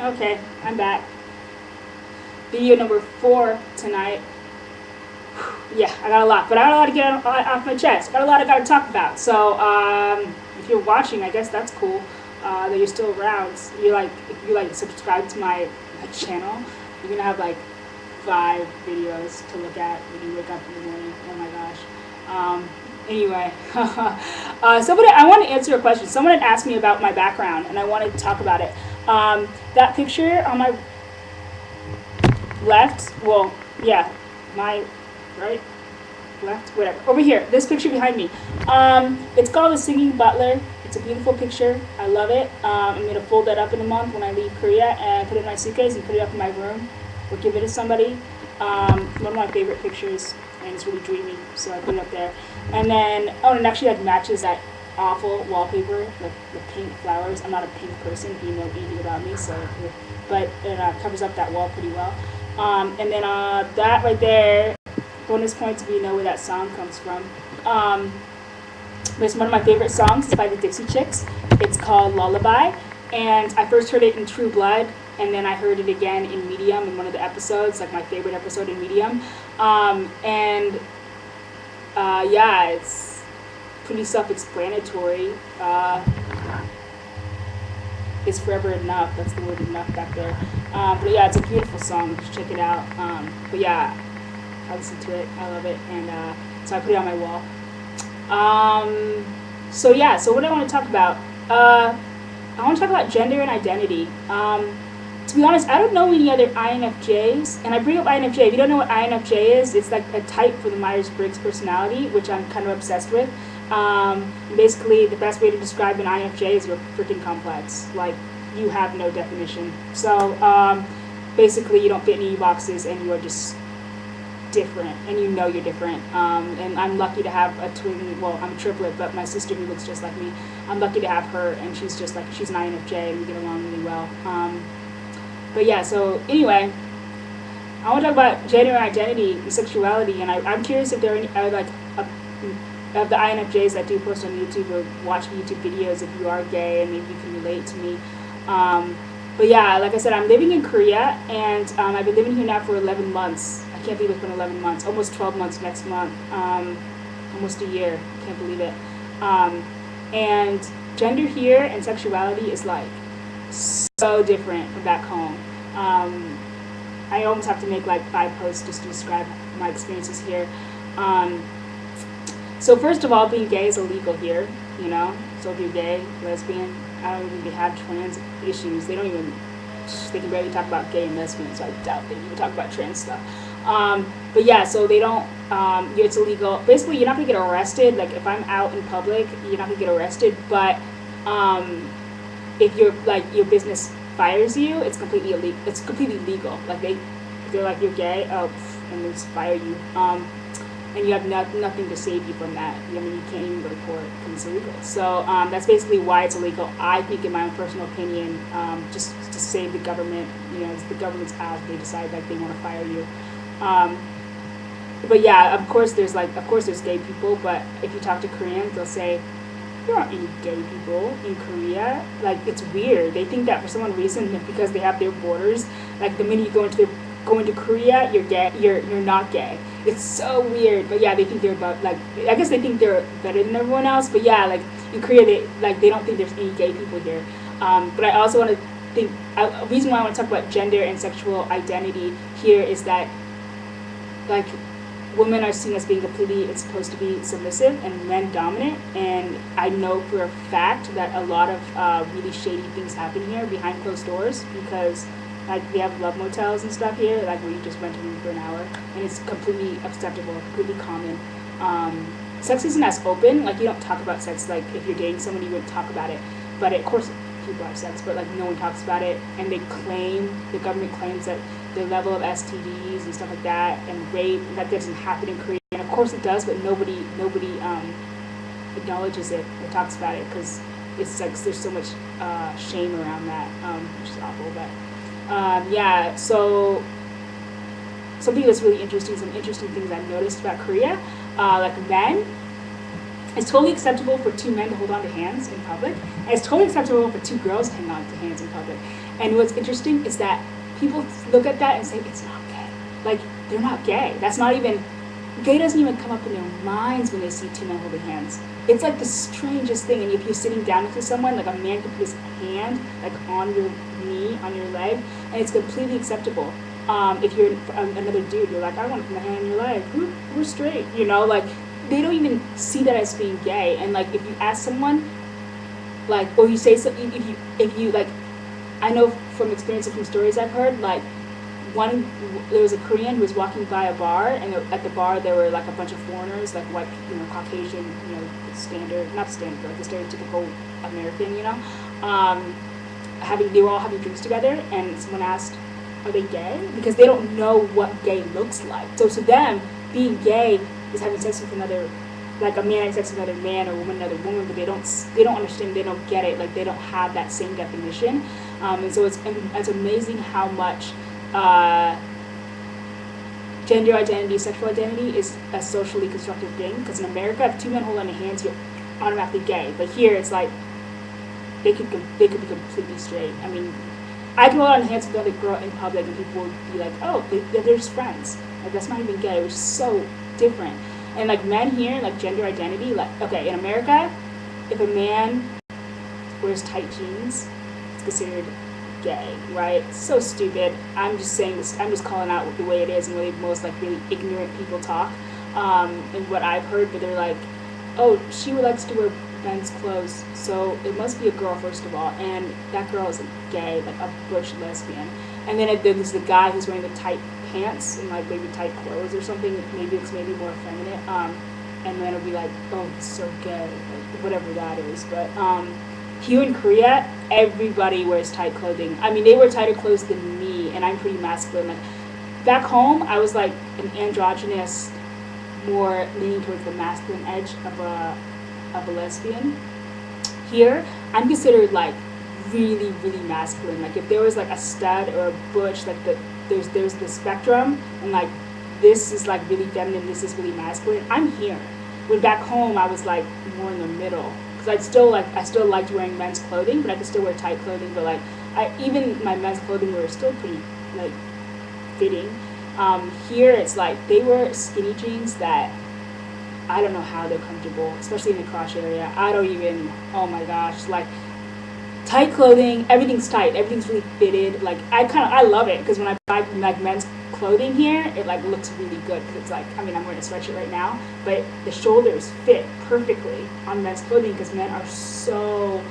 Okay, I'm back. Video number 4 tonight. Yeah, I got a lot, but I got a lot to get off my chest. I got a lot I got to talk about. So, if you're watching, I guess that's cool that you're still around. If you like subscribe to my channel, you're gonna have like 5 videos to look at when you wake up in the morning. Oh my gosh. Anyway, I want to answer a question. Someone had asked me about my background, and I wanted to talk about it. That picture on my left, well, yeah, my right, left, whatever. Over here, this picture behind me. It's called The Singing Butler. It's a beautiful picture. I love it. I'm going to fold that up in a month when I leave Korea and put it in my suitcase and put it up in my room or give it to somebody. One of my favorite pictures, and it's really dreamy, so I put it up there. And then, oh, and it actually like matches that awful wallpaper, the pink flowers. I'm not a pink person, if you know anything about me, so, but it covers up that wall pretty well. And then that right there, bonus points if you know where that song comes from. It's one of my favorite songs. It's by the Dixie Chicks. It's called Lullaby, and I first heard it in True Blood, and then I heard it again in Medium in one of the episodes, like my favorite episode in Medium. Yeah, it's pretty self-explanatory. It's forever enough. That's the word enough back there. But yeah, it's a beautiful song. Just check it out. But yeah, I listen to it. I love it, and so I put it on my wall. So yeah, so what do I want to talk about? I want to talk about gender and identity. To be honest, I don't know any other INFJs, and I bring up INFJ. If you don't know what INFJ is, it's like a type for the Myers-Briggs personality, which I'm kind of obsessed with. Basically, the best way to describe an INFJ is you're freaking complex. Like, you have no definition. So, basically, you don't fit in any boxes, and you are just different, and you know you're different. And I'm lucky to have a twin, well, I'm a triplet, but my sister who looks just like me, I'm lucky to have her, and she's an INFJ, and we get along really well. But yeah, so anyway, I want to talk about gender identity and sexuality, and I'm curious if there are any of the INFJs that do post on YouTube or watch YouTube videos if you are gay and maybe you can relate to me. But yeah, like I said, I'm living in Korea, and I've been living here now for 11 months. I can't believe it's been 11 months, almost 12 months next month, almost a year. Can't believe it. And gender here and sexuality is like so different from back home. I almost have to make like 5 posts just to describe my experiences here. So first of all, being gay is illegal here, you know. So if you're gay, lesbian, I don't even have trans issues. They can barely talk about gay and lesbian, so I doubt they even talk about trans stuff. But yeah, so they don't, it's illegal. Basically, you're not gonna get arrested. Like if I'm out in public, you're not gonna get arrested, but if you're like your business fires you, it's completely illegal. It's completely legal. Like they're like, you're gay, and they just fire you. And you have nothing to save you from that. I mean, you can't even go to court because it's illegal. So that's basically why it's illegal. I think, in my own personal opinion, just to save the government. You know, it's the government's ass. They decide like they want to fire you. But yeah, of course there's gay people. But if you talk to Koreans, they'll say there aren't any gay people in Korea. Like, it's weird. They think that for some reason, because they have their borders, like the minute you go into Korea, you're gay. You're not gay. It's so weird. But yeah, they think they're I guess they think they're better than everyone else. But yeah, like in Korea, they don't think there's any gay people here. But I also want to think a reason why I want to talk about gender and sexual identity here is that like women are seen as being it's supposed to be submissive and men dominant, and I know for a fact that a lot of really shady things happen here behind closed doors, because like we have love motels and stuff here, like where you just rent a room for an hour, and it's completely acceptable, completely common. Sex isn't as open, like you don't talk about sex, like if you're dating someone you wouldn't talk about it, but of course people have sex, but like no one talks about it, and the government claims that the level of STDs and stuff like that and rape, that doesn't happen in Korea, and of course it does, but nobody acknowledges it or talks about it, because it's like there's so much shame around that, which is awful. But yeah, so something that's really interesting, some interesting things I've noticed about Korea, like men, it's totally acceptable for 2 men to hold on to hands in public, and it's totally acceptable for 2 girls to hang on to hands in public. And what's interesting is that people look at that and say it's not gay. Like, they're not gay. That's not even, gay doesn't even come up in their minds when they see two men holding hands. It's like the strangest thing. And if you're sitting down next to someone, like a man can put his hand like on your knee, on your leg, and it's completely acceptable. If you're another dude, you're like, I want to put my hand on your leg. We're straight, you know. Like, they don't even see that as being gay. And like, if you ask someone, like, or you say so, if you like, I know from experience and from stories I've heard, like, there was a Korean who was walking by a bar, and at the bar there were like a bunch of foreigners, like white, Caucasian, not standard, like the stereotypical American, they were all having drinks together, and someone asked, are they gay? Because they don't know what gay looks like. So to them, being gay is having sex with another, like a man having sex with another man, or woman another woman, but they don't understand, they don't get it, like they don't have that same definition. And so it's amazing how much gender identity, sexual identity is a socially constructed thing. Because in America, if two men hold on to hands, you're automatically gay. But here, it's like they could be completely straight. I mean, I can hold on hands with another girl in public, and people would be like, "Oh, they're just friends." Like, that's not even gay, which is so different. And like, men here, like gender identity, like, okay, in America, if a man wears tight jeans, it's considered gay, right? It's so stupid. I'm just saying this. I'm just calling out the way it is and the way most like really ignorant people talk. And what I've heard, but they're like, "Oh, she likes to wear men's clothes, so it must be a girl first of all, and that girl is gay, like a butch lesbian." And then there's the guy who's wearing the tight pants and like maybe tight clothes or something. Maybe it's more effeminate. And then it'll be like, "Oh, it's so gay," like whatever that is. But here in Korea, everybody wears tight clothing. I mean, they wear tighter clothes than me, and I'm pretty masculine. Like, back home, I was like an androgynous, more leaning towards the masculine edge of a lesbian. Here, I'm considered like really, really masculine. Like, if there was like a stud or a butch, like there's the spectrum, and like this is like really feminine, this is really masculine. I'm here. When back home, I was like more in the middle. Because I still liked wearing men's clothing, but I could still wear tight clothing. But like, even my men's clothing were still pretty like fitting. Here it's like they wear skinny jeans that I don't know how they're comfortable, especially in the crotch area. Oh my gosh, like tight clothing, everything's tight, everything's really fitted. Like, I love it, because when I buy like men's clothing here, it like looks really good, because it's like, I mean, I'm wearing a sweatshirt right now, but the shoulders fit perfectly on men's clothing, because men are so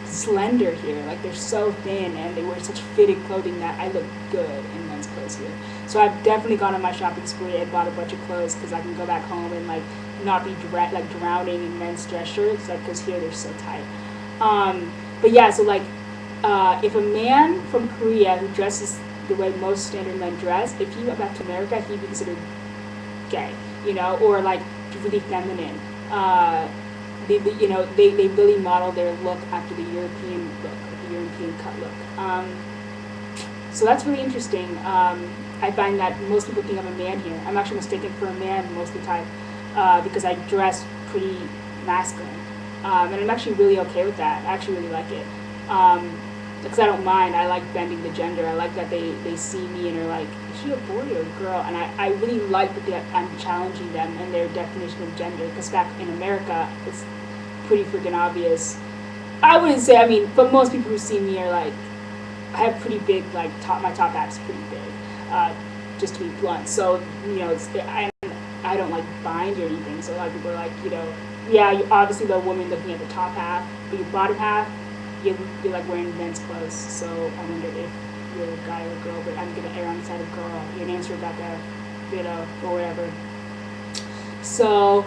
slender here, like they're so thin, and they wear such fitted clothing that I look good in men's clothes here. So I've definitely gone on my shopping spree and bought a bunch of clothes, because I can go back home and like not be drowning in men's dress shirts, like, because here they're so tight. But yeah, so like if a man from Korea who dresses the way most standard men dress, if he went back to America, he'd be considered gay, or like really feminine. They really model their look after the European look, the European cut look. So that's really interesting. I find that most people think I'm a man here. I'm actually mistaken for a man most of the time, because I dress pretty masculine. And I'm actually really okay with that. I actually really like it. Because I don't mind. I like bending the gender. I like that they see me and are like, is she a boy or a girl? And I really like that I'm challenging them and their definition of gender. Because back in America, it's pretty freaking obvious. I wouldn't say, but most people who see me are like, I have pretty big, like, my top half's pretty big, just to be blunt. So, I don't like bind or anything. So a lot of people are like, yeah, obviously the woman looking at the top half, but your bottom half, you're like wearing men's clothes. So I wonder if you're a guy or a girl, but I'm gonna err on the side of girl. Your name's Rebecca, or whatever. So,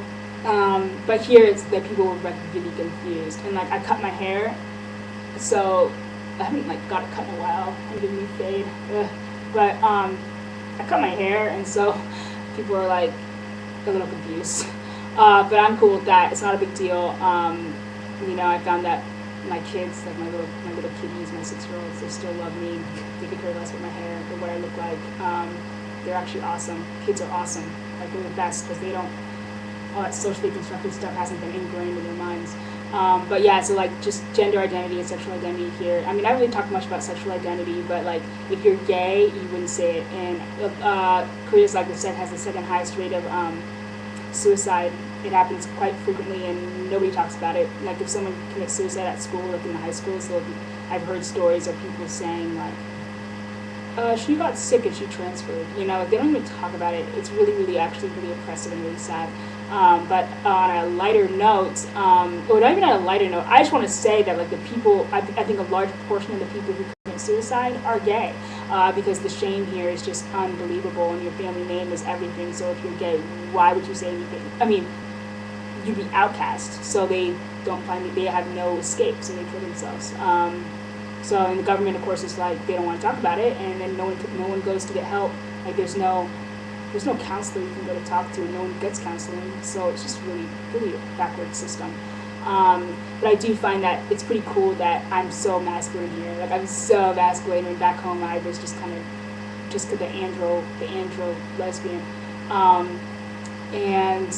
but here it's that people were like really confused, and like I cut my hair, so I haven't like got it cut in a while. I'm giving me fade, but I cut my hair, and so people are like a little confused. But I'm cool with that. It's not a big deal. I found that my kids, like my little kitties, my 6-year-olds, they still love me. They could care less with my hair or what I look like. They're actually awesome. Kids are awesome. Like, they're the best, because they don't, all that socially constructed stuff hasn't been ingrained in their minds. But yeah, so like just gender identity and sexual identity here. I mean, I don't really talk much about sexual identity, but like if you're gay, you wouldn't say it. And Korea's, like I said, has the second highest rate of suicide. It happens quite frequently, and nobody talks about it. Like if someone commits suicide at school, like in the high schools, I've heard stories of people saying like, she got sick and she transferred. You know, like, they don't even talk about it. It's really, really, actually, really oppressive and really sad. But on a lighter note, or not even on a lighter note, I just want to say that like the people, I think a large portion of the people who commit suicide are gay, because the shame here is just unbelievable, and your family name is everything. So if you're gay, why would you say anything? I mean, you'd be outcast. So they have no escape, so they kill themselves. So and the government, of course, is like they don't want to talk about it, and then no one goes to get help. Like there's no counselor you can go to talk to, and no one gets counseling. So it's just really, really a backward system. But I do find that it's pretty cool that I'm so masculine here. Like I'm so masculine, and back home I was just kind of just the andro lesbian. And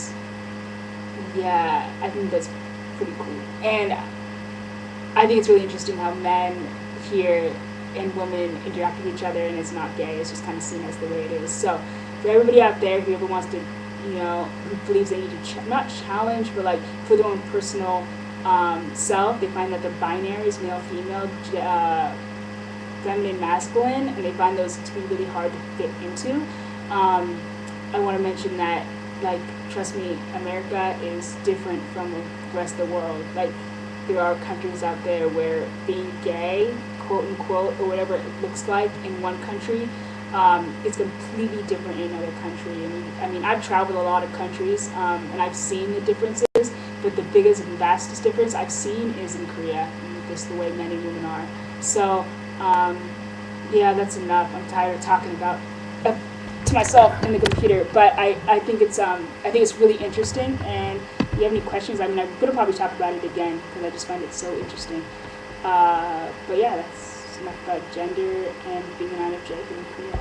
yeah, I think that's pretty cool. And I think it's really interesting how men here and women interact with each other, and it's not gay. It's just kind of seen as the way it is. So for everybody out there who ever wants to, who believes they need to not challenge, but like for their own personal self, they find that the binaries, male, female, feminine, masculine, and they find those to be really hard to fit into. I want to mention that, like, trust me, America is different from the rest of the world. Like, there are countries out there where being gay, quote unquote, or whatever it looks like in one country, it's completely different in another country. I mean, I've traveled a lot of countries, and I've seen the differences, but the biggest and vastest difference I've seen is in Korea, and just the way men and women are. So, yeah, that's enough. I'm tired of talking about to myself in the computer, but I think it's really interesting, and if you have any questions, I mean, I'm going to probably talk about it again, because I just find it so interesting. But yeah, that's enough about gender and being an INFJ in Korea.